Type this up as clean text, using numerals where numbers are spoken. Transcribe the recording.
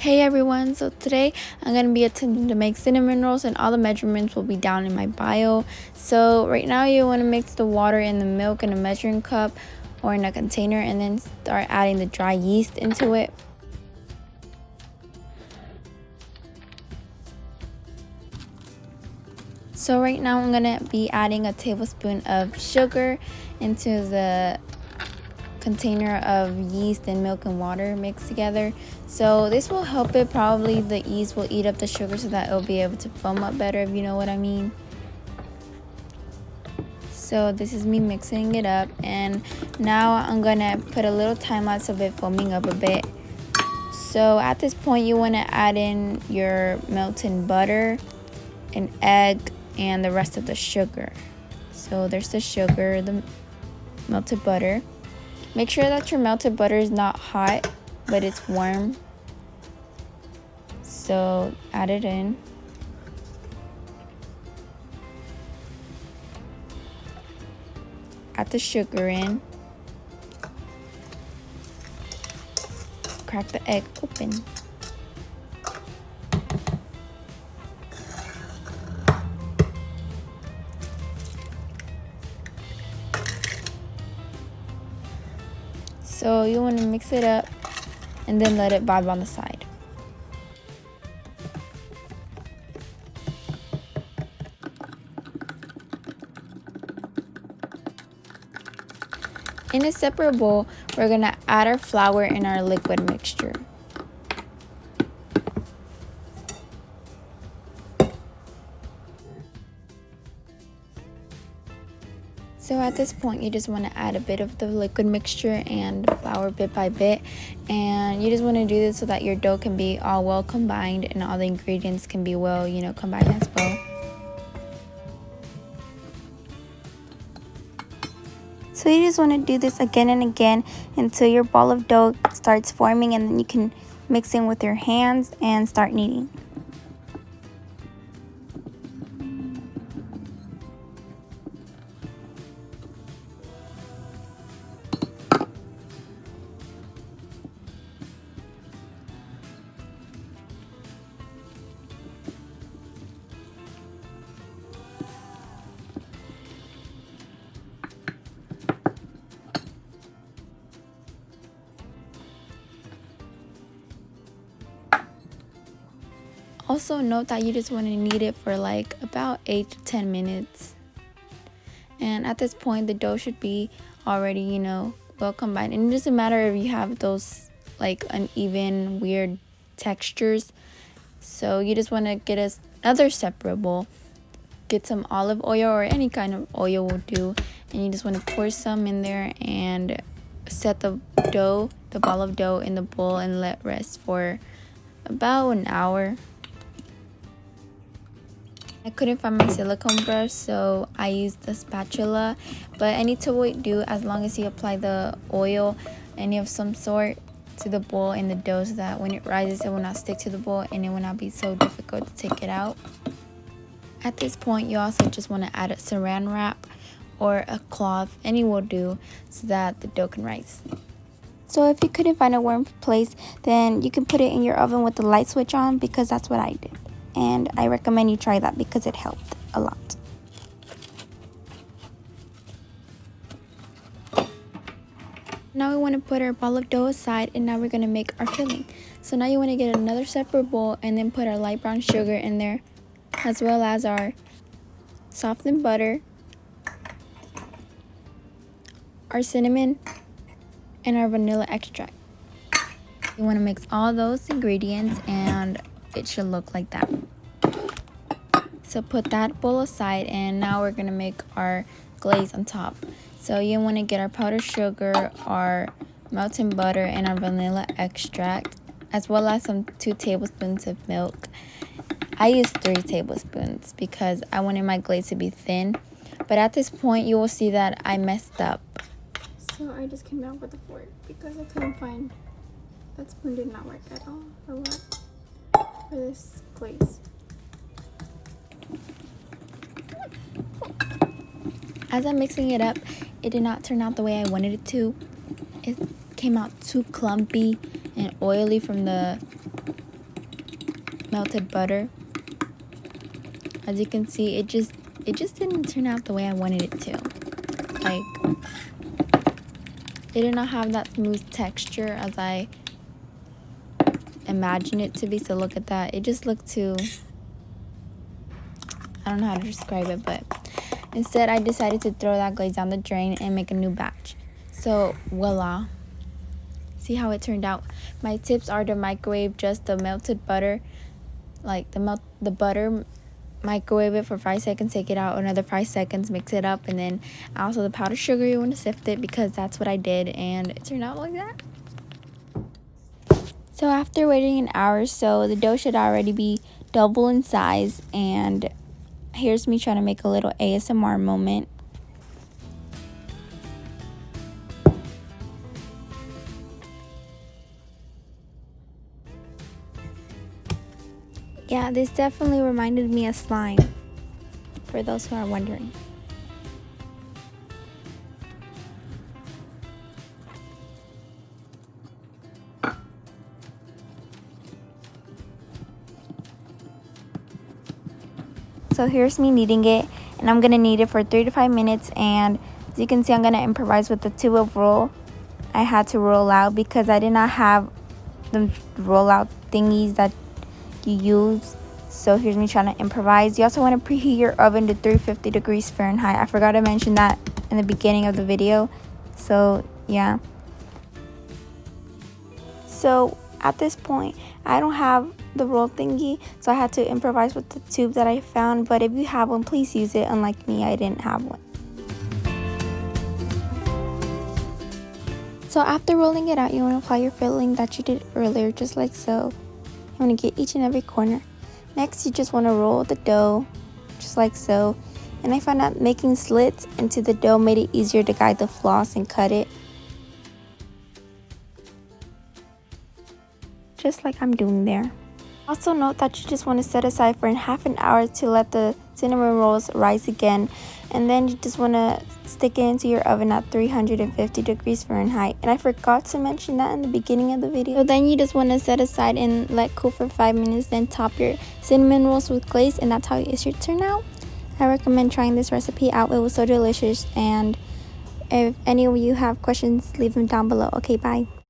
Hey everyone, so today I'm going to be attempting to make cinnamon rolls and all the measurements will be down in my bio. So right now you want to mix the water and the milk in a measuring cup or in a container and then start adding the dry yeast into it. So right now I'm going to be adding a tablespoon of sugar into the container of yeast and milk and water mixed together. So this will help it. Probably the yeast will eat up the sugar so that it'll be able to foam up better, if you know what I mean. So this is me mixing it up, and now I'm gonna put a little time lapse of it foaming up a bit. So at this point you want to add in your melted butter, an egg, and the rest of the sugar. So there's the sugar, the melted butter. Make sure that your melted butter is not hot, but it's warm. So add it in. Add the sugar in. Crack the egg open. So you want to mix it up and then let it bob on the side. In a separate bowl, we're going to add our flour and our liquid mixture. So at this point you just want to add a bit of the liquid mixture and flour bit by bit, and you just want to do this so that your dough can be all well combined and all the ingredients can be well, combined as well. So you just want to do this again and again until your ball of dough starts forming, and then you can mix in with your hands and start kneading. Also note that you just want to knead it for like about 8 to 10 minutes. And at this point the dough should be already, well combined. And it doesn't matter if you have those like uneven, weird textures. So you just want to get another separate bowl. Get some olive oil or any kind of oil will do. And you just want to pour some in there and set the ball of dough in the bowl and let rest for about an hour. I couldn't find my silicone brush, so I used the spatula, but any tool would do as long as you apply the oil, any of some sort, to the bowl and the dough so that when it rises it will not stick to the bowl and it will not be so difficult to take it out. At this point you also just want to add a saran wrap or a cloth, any will do, so that the dough can rise. So if you couldn't find a warm place, then you can put it in your oven with the light switch on, because that's what I did. And I recommend you try that because it helped a lot. Now we want to put our ball of dough aside, and now we're going to make our filling. So now you want to get another separate bowl and then put our light brown sugar in there, as well as our softened butter, our cinnamon, and our vanilla extract. You want to mix all those ingredients and it should look like that. So put that bowl aside, and now we're going to make our glaze on top. So you want to get our powdered sugar, our melted butter, and our vanilla extract, as well as some 2 tablespoons of milk. I used 3 tablespoons because I wanted my glaze to be thin, but at this point you will see that I messed up. So I just came out with a fork because I couldn't find, that spoon did not work at all for this glaze. As I'm mixing it up, it did not turn out the way I wanted it to. It came out too clumpy and oily from the melted butter. As you can see, it just didn't turn out the way I wanted it to. Like, it did not have that smooth texture as I imagined it to be. So look at that. It just looked too, I don't know how to describe it, but instead I decided to throw that glaze down the drain and make a new batch. So voila. See how it turned out? My tips are to microwave just the melted butter, like the butter, microwave it for 5 seconds, take it out another 5 seconds, mix it up, and then also the powdered sugar, you want to sift it, because that's what I did, and it turned out like that. So after waiting an hour or so, the dough should already be double in size, and here's me trying to make a little ASMR moment. Yeah, this definitely reminded me of slime, for those who are wondering. So here's me kneading it, and I'm going to knead it for 3 to 5 minutes, and as you can see, I'm going to improvise with the tube of roll. I had to roll out because I did not have the roll out thingies that you use. So here's me trying to improvise. You also want to preheat your oven to 350 degrees Fahrenheit. I forgot to mention that in the beginning of the video. So yeah. So at this point, I don't have the roll thingy, so I had to improvise with the tube that I found. But if you have one, please use it. Unlike me, I didn't have one. So after rolling it out, you want to apply your filling that you did earlier, just like so. You want to get each and every corner. Next, you just want to roll the dough, just like so. And I found out making slits into the dough made it easier to guide the floss and cut it, just like I'm doing there. Also note that you just want to set aside for half an hour to let the cinnamon rolls rise again, and then you just want to stick it into your oven at 350 degrees Fahrenheit. And I forgot to mention that in the beginning of the video. So then you just want to set aside and let cool for 5 minutes, then top your cinnamon rolls with glaze, and that's how it should turn out. I recommend trying this recipe out. It was so delicious, and if any of you have questions, leave them down below. Okay, bye.